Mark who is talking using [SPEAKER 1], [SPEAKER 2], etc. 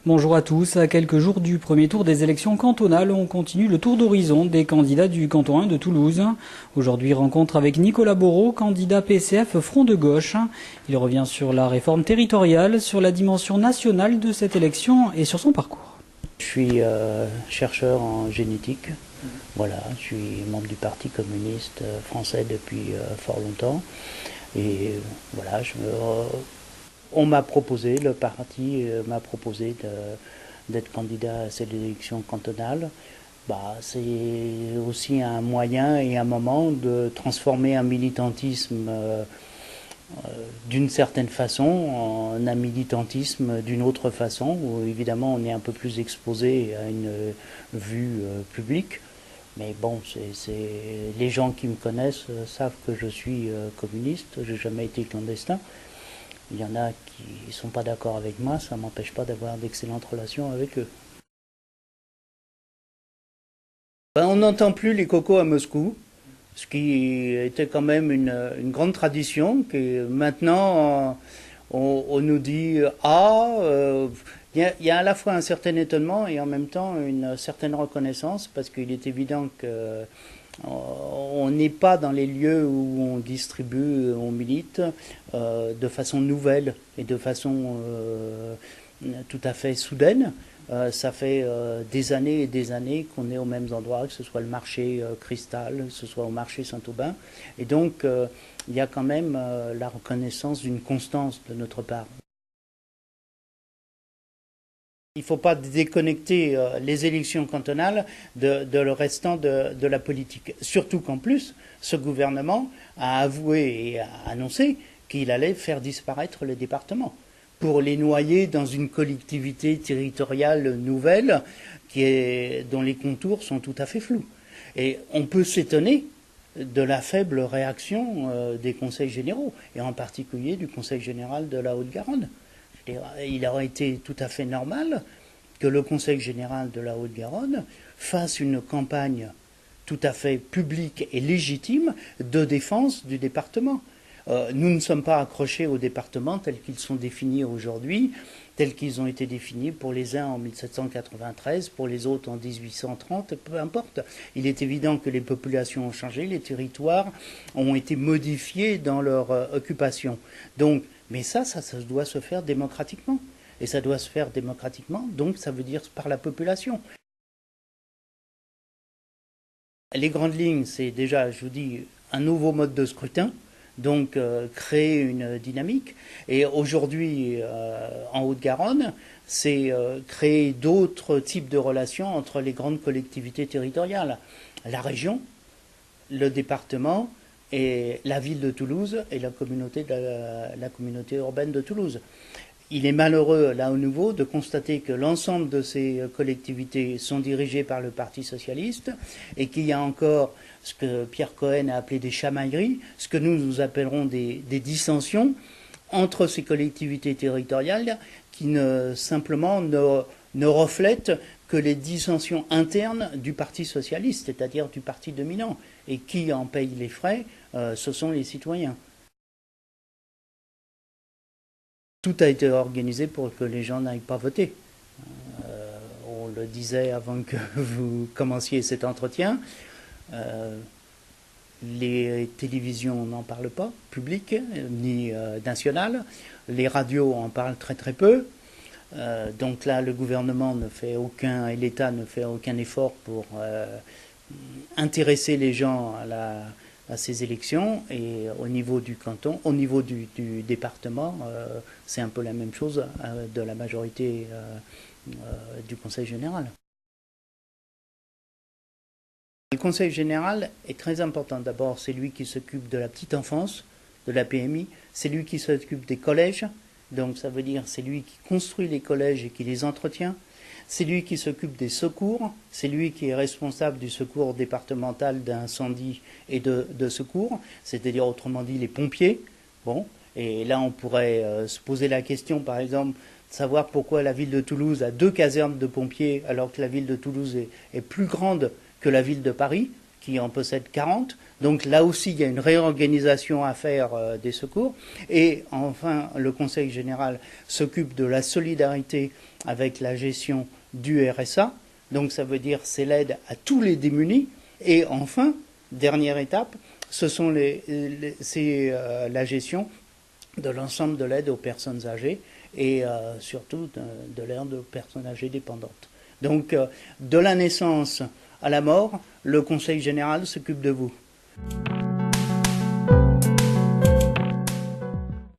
[SPEAKER 1] Bonjour à tous. À quelques jours du premier tour des élections cantonales, on continue le tour d'horizon des candidats du canton 1 de Toulouse. Aujourd'hui, rencontre avec Nicolas Bourreau, candidat PCF Front de Gauche. Il revient sur la réforme territoriale, sur la dimension nationale de cette élection et sur son parcours.
[SPEAKER 2] Je suis chercheur en génétique. Voilà, je suis membre du Parti communiste français depuis fort longtemps. Et voilà, on m'a proposé, le parti m'a proposé d'être candidat à cette élection cantonale. C'est aussi un moyen et un moment de transformer un militantisme d'une certaine façon en un militantisme d'une autre façon, où évidemment on est un peu plus exposé à une vue publique. Mais bon, les gens qui me connaissent savent que je suis communiste, j'ai jamais été clandestin. Il y en a qui ne sont pas d'accord avec moi, ça ne m'empêche pas d'avoir d'excellentes relations avec eux. On n'entend plus les cocos à Moscou, ce qui était quand même une grande tradition. Que maintenant, on nous dit il y a à la fois un certain étonnement et en même temps une certaine reconnaissance, parce qu'il est évident que on n'est pas dans les lieux où on distribue, on milite de façon nouvelle et de façon tout à fait soudaine. Ça fait des années et des années qu'on est aux mêmes endroits, que ce soit le marché Cristal, que ce soit au marché Saint-Aubin. Et donc, il y a quand même la reconnaissance d'une constance de notre part. Il ne faut pas déconnecter les élections cantonales de le restant de la politique. Surtout qu'en plus, ce gouvernement a avoué et a annoncé qu'il allait faire disparaître les départements pour les noyer dans une collectivité territoriale nouvelle dont les contours sont tout à fait flous. Et on peut s'étonner de la faible réaction des conseils généraux, et en particulier du Conseil général de la Haute-Garonne. Il aurait été tout à fait normal que le Conseil général de la Haute-Garonne fasse une campagne tout à fait publique et légitime de défense du département. Nous ne sommes pas accrochés aux départements tels qu'ils sont définis aujourd'hui, tels qu'ils ont été définis pour les uns en 1793, pour les autres en 1830, peu importe. Il est évident que les populations ont changé, les territoires ont été modifiés dans leur occupation. Donc, mais ça doit se faire démocratiquement. Et ça doit se faire démocratiquement, donc ça veut dire par la population. Les grandes lignes, c'est déjà, je vous dis, un nouveau mode de scrutin, donc créer une dynamique. Et aujourd'hui, en Haute-Garonne, c'est créer d'autres types de relations entre les grandes collectivités territoriales. La région, le département, et la ville de Toulouse et la communauté urbaine de Toulouse. Il est malheureux, là au nouveau, de constater que l'ensemble de ces collectivités sont dirigées par le Parti socialiste et qu'il y a encore ce que Pierre Cohen a appelé des chamailleries, ce que nous appellerons des dissensions entre ces collectivités territoriales qui simplement ne reflètent que les dissensions internes du Parti socialiste, c'est-à-dire du parti dominant. Et qui en paye les frais, ce sont les citoyens. Tout a été organisé pour que les gens n'aillent pas voter. On le disait avant que vous commenciez cet entretien. Les télévisions n'en parlent pas, publiques ni nationales. Les radios en parlent très très peu. Donc là, le gouvernement ne fait aucun, et l'État ne fait aucun effort pour intéresser les gens à ces élections. Et au niveau du canton, au niveau du département, c'est un peu la même chose de la majorité du Conseil général. Le Conseil général est très important. D'abord, c'est lui qui s'occupe de la petite enfance, de la PMI, c'est lui qui s'occupe des collèges, donc ça veut dire c'est lui qui construit les collèges et qui les entretient. C'est lui qui s'occupe des secours, c'est lui qui est responsable du secours départemental d'incendie et de secours, c'est-à-dire autrement dit les pompiers. Bon, et là on pourrait se poser la question par exemple de savoir pourquoi la ville de Toulouse a 2 casernes de pompiers alors que la ville de Toulouse est plus grande que la ville de Paris, qui en possède 40. Donc là aussi, il y a une réorganisation à faire des secours. Et enfin, le Conseil général s'occupe de la solidarité avec la gestion du RSA. Donc ça veut dire c'est l'aide à tous les démunis. Et enfin, dernière étape, ce sont la gestion de l'ensemble de l'aide aux personnes âgées et surtout de l'aide aux personnes âgées dépendantes. Donc de la naissance à la mort, le Conseil général s'occupe de vous.